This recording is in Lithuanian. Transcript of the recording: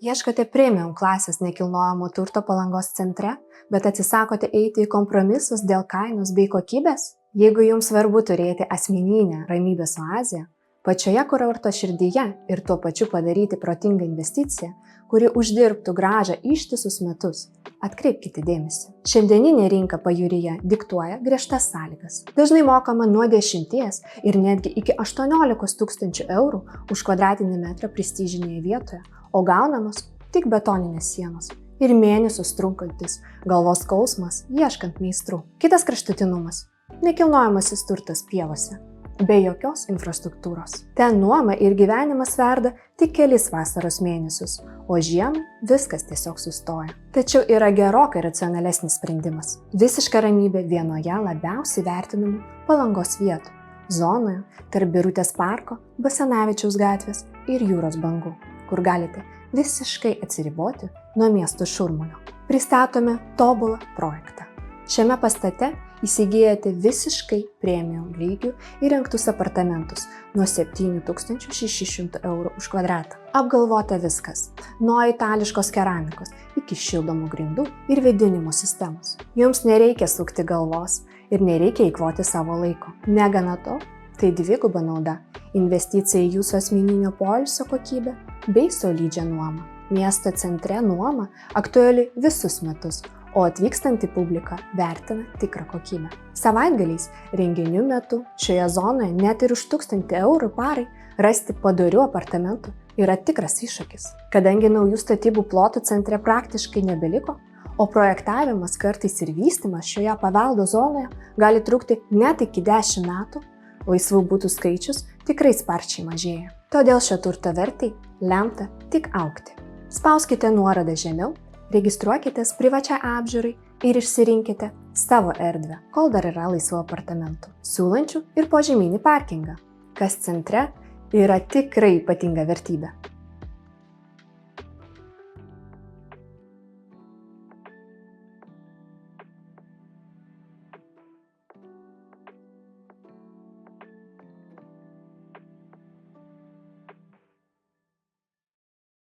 Ieškote premium klasės nekilnojamo turto Palangos centre, bet atsisakote eiti į kompromisus dėl kainos bei kokybės? Jeigu jums svarbu turėti asmeninę ramybės oazę, pačioje kurorto širdyje ir tuo pačiu padaryti protingą investiciją, kuri uždirbtų grąžą ištisus metus, atkreipkite dėmesį. Šiandieninė rinka pajūryje diktuoja griežtas sąlygas. Dažnai mokama nuo 10 ir netgi iki 18 tūkstančių eurų už kvadratinį metrą prestižinėje vietoje, o gaunamos tik betoninės sienos ir mėnesius trunkantis galvos skausmas ieškant meistrų. Kitas kraštutinumas – nekilnojamasis turtas pievose, be jokios infrastruktūros. Ten nuoma ir gyvenimas verda tik kelis vasaros mėnesius, o žiemą viskas tiesiog sustoja. Tačiau yra gerokai racionalesnis sprendimas – visiška ramybė vienoje labiausiai vertinamų Palangos vietų – zonoje tarp Birutės parko, Basanavičiaus gatvės ir jūros bangų, kur galite visiškai atsiriboti nuo miesto šurmulio. Pristatome tobulą projektą. Šiame pastate įsigijate visiškai premium lygių įrengtus apartamentus nuo 7600 eurų už kvadratą. Apgalvota viskas – nuo itališkos keramikos iki šildomų grindų ir vėdinimo sistemos. Jums nereikia sukti galvos ir nereikia eikvoti savo laiko. Negana to, tai dviguba nauda – investicija į jūsų asmeninio poilsio kokybę bei solidžią nuomą. Miesto centre nuoma aktuali visus metus, o atvykstanti publika vertina tikrą kokybę. Savaitgaliais renginių metu šioje zonoje net ir už 1000 eurų parai rasti padorių apartamentų yra tikras iššūkis. Kadangi naujų statybų plotų centre praktiškai nebeliko, o projektavimas kartais ir vystymas šioje paveldo zonoje gali trukti net iki 10 metų, laisvų butų skaičius tikrai sparčiai mažėja. Todėl šio turto vertei lemta tik augti. Spauskite nuorodą žemiau, registruokitės privačiai apžiūrai ir išsirinkite savo erdvę, kol dar yra laisvų apartamentų, siūlančių ir požeminį parkingą, kas centre yra tikrai ypatinga vertybė.